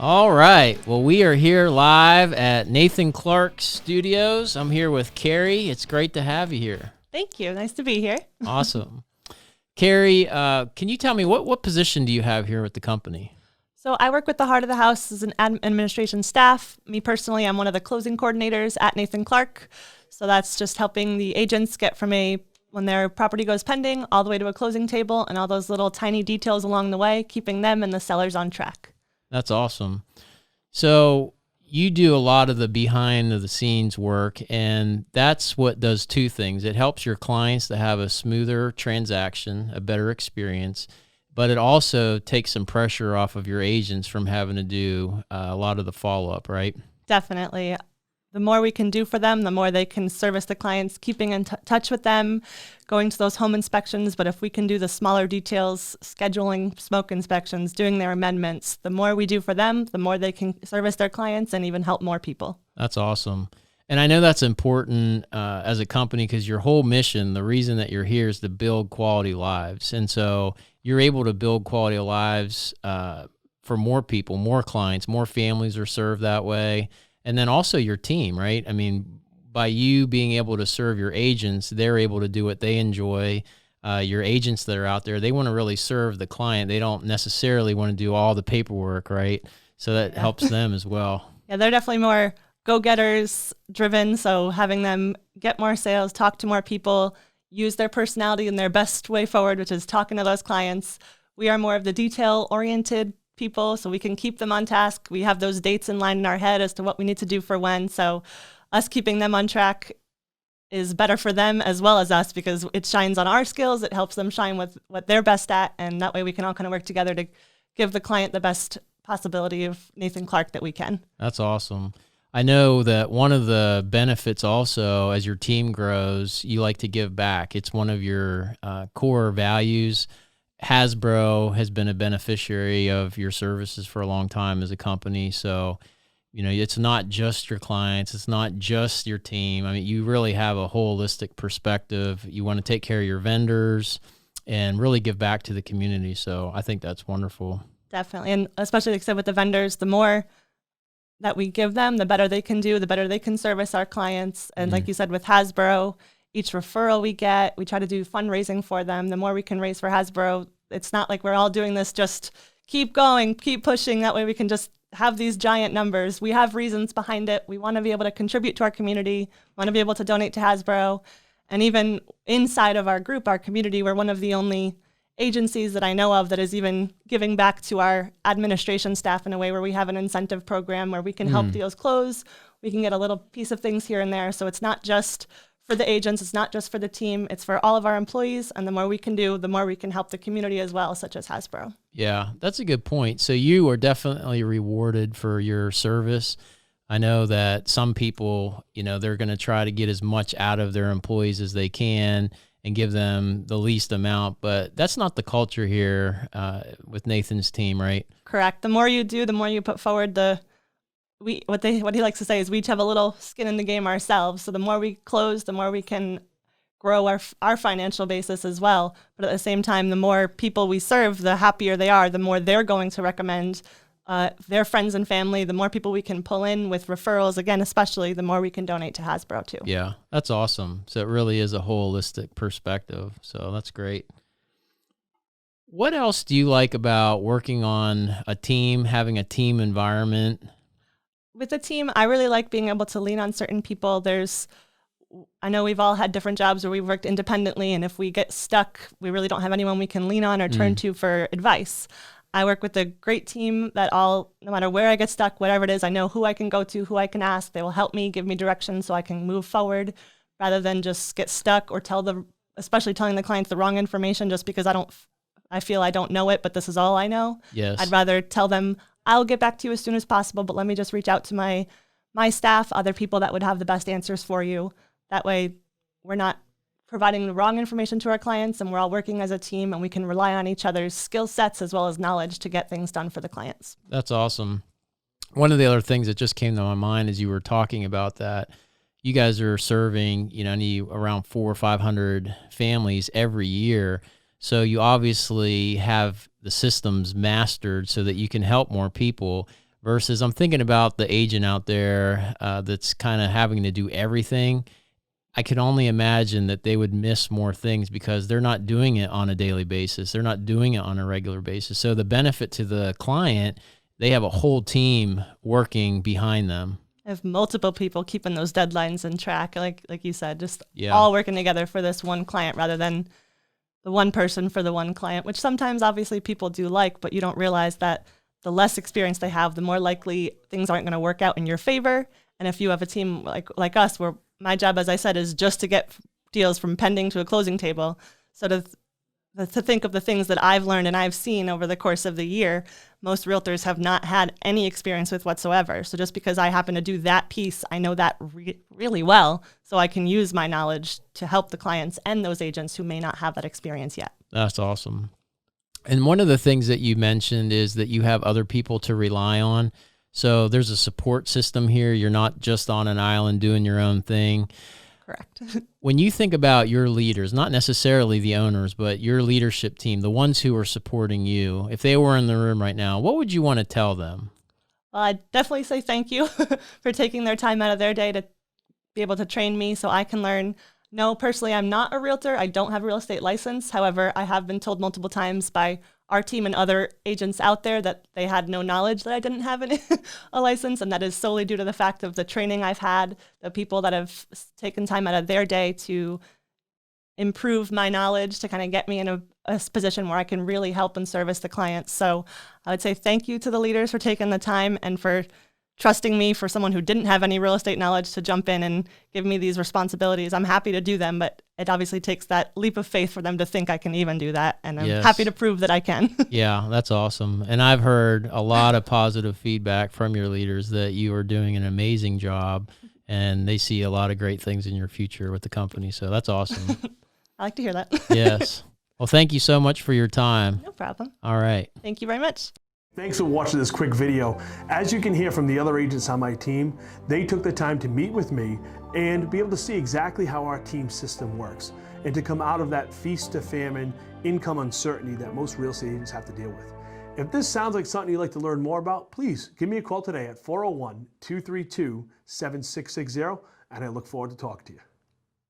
All right. Well, we are here live at Nathan Clark's studios. I'm here with Kerri. It's great to have you here. Thank you. Nice to be here. Awesome. Kerri, can you tell me what position do you have here with the company? So I work with the heart of the house as an administration staff. Me personally, I'm one of the closing coordinators at Nathan Clark. So that's just helping the agents get from when their property goes pending all the way to a closing table and all those little tiny details along the way, keeping them and the sellers on track. That's awesome. So you do a lot of the behind the scenes work, and that's what does two things. It helps your clients to have a smoother transaction, a better experience, but it also takes some pressure off of your agents from having to do a lot of the follow-up, right? Definitely. The more we can do for them, the more they can service the clients, keeping in touch with them, going to those home inspections. But if we can do the smaller details, scheduling smoke inspections, doing their amendments, the more we do for them, the more they can service their clients and even help more people. That's awesome. And I know that's important as a company because your whole mission, the reason that you're here is to build quality lives. And so you're able to build quality of lives for more people, more clients, more families are served that way. And then also your team, right? I mean, by you being able to serve your agents, they're able to do what they enjoy. Your agents that are out there, they want to really serve the client. They don't necessarily want to do all the paperwork, right? So that helps them as well. Yeah, they're definitely more go-getters driven. So having them get more sales, talk to more people, use their personality in their best way forward, which is talking to those clients. We are more of the detail-oriented people, so we can keep them on task. We have those dates in line in our head as to what we need to do for when. So us keeping them on track is better for them as well as us because it shines on our skills. It helps them shine with what they're best at. And that way we can all kind of work together to give the client the best possibility of Nathan Clark that we can. That's awesome. I know that one of the benefits also as your team grows, you like to give back. It's one of your core values. Hasbro has been a beneficiary of your services for a long time as a company. So, you know, it's not just your clients. It's not just your team. I mean, you really have a holistic perspective. You want to take care of your vendors and really give back to the community. So I think that's wonderful. Definitely. And especially like I said, with the vendors, the more that we give them, the better they can do, the better they can service our clients. And like you said, with Hasbro, each referral we get, we try to do fundraising for them. The more we can raise for Hasbro, it's not like we're all doing this, just keep going, keep pushing. That way we can just have these giant numbers. We have reasons behind it. We want to be able to contribute to our community, want to be able to donate to Hasbro. And even inside of our group, our community, we're one of the only agencies that I know of that is even giving back to our administration staff in a way where we have an incentive program where we can help deals close. We can get a little piece of things here and there. So it's not just for the agents, it's not just for the team, it's for all of our employees. And the more we can do, the more we can help the community as well, such as Hasbro. Yeah, that's a good point. So you are definitely rewarded for your service. I know that some people, you know, they're going to try to get as much out of their employees as they can and give them the least amount, but that's not the culture here with Nathan's team, right? Correct. The more you do, the more you put forward what he likes to say is we each have a little skin in the game ourselves. So the more we close, the more we can grow our financial basis as well. But at the same time, the more people we serve, the happier they are, the more they're going to recommend their friends and family, the more people we can pull in with referrals, again, especially the more we can donate to Hasbro too. Yeah, that's awesome. So it really is a holistic perspective. So that's great. What else do you like about working on a team, having a team environment? With the team, I really like being able to lean on certain people. I know we've all had different jobs where we've worked independently, and if we get stuck, we really don't have anyone we can lean on or turn to for advice. I work with a great team that no matter where I get stuck, whatever it is, I know who I can go to, who I can ask. They will help me, give me direction so I can move forward rather than just get stuck or especially telling the clients the wrong information just because I feel I don't know it, but this is all I know. Yes. I'd rather tell them, I'll get back to you as soon as possible, but let me just reach out to my staff, other people that would have the best answers for you. That way we're not providing the wrong information to our clients and we're all working as a team and we can rely on each other's skill sets as well as knowledge to get things done for the clients. That's awesome. One of the other things that just came to my mind as you were talking about that, you guys are serving, around 400 or 500 families every year. So you obviously have the systems mastered so that you can help more people. versus I'm thinking about the agent out there that's kind of having to do everything. I could only imagine that they would miss more things because they're not doing it on a daily basis. They're not doing it on a regular basis. So the benefit to the client, they have a whole team working behind them. I have multiple people keeping those deadlines in track, like you said, just Yeah. all working together for this one client rather than the one person for the one client, which sometimes obviously people do like, but you don't realize that the less experience they have, the more likely things aren't going to work out in your favor. And if you have a team like us, where my job, as I said, is just to get deals from pending to a closing table. So to think of the things that I've learned and I've seen over the course of the year, most realtors have not had any experience with whatsoever. So just because I happen to do that piece, I know that really well, so I can use my knowledge to help the clients and those agents who may not have that experience yet. That's awesome. And one of the things that you mentioned is that you have other people to rely on. So there's a support system here. You're not just on an island doing your own thing. Correct. When you think about your leaders, not necessarily the owners, but your leadership team, the ones who are supporting you, if they were in the room right now, what would you want to tell them? Well, I'd definitely say thank you for taking their time out of their day to be able to train me so I can learn. No, personally, I'm not a realtor. I don't have a real estate license. However, I have been told multiple times by our team and other agents out there that they had no knowledge that I didn't have a license, and that is solely due to the fact of the training I've had, the people that have taken time out of their day to improve my knowledge to kind of get me in a position where I can really help and service the clients. So I would say thank you to the leaders for taking the time and for trusting me, for someone who didn't have any real estate knowledge, to jump in and give me these responsibilities. I'm happy to do them, but it obviously takes that leap of faith for them to think I can even do that. And I'm happy to prove that I can. Yeah, that's awesome. And I've heard a lot of positive feedback from your leaders that you are doing an amazing job and they see a lot of great things in your future with the company. So that's awesome. I like to hear that. Yes. Well, thank you so much for your time. No problem. All right. Thank you very much. Thanks for watching this quick video. As you can hear from the other agents on my team, they took the time to meet with me and be able to see exactly how our team system works and to come out of that feast to famine income uncertainty that most real estate agents have to deal with. If this sounds like something you'd like to learn more about, please give me a call today at 401-232-7660, and I look forward to talking to you.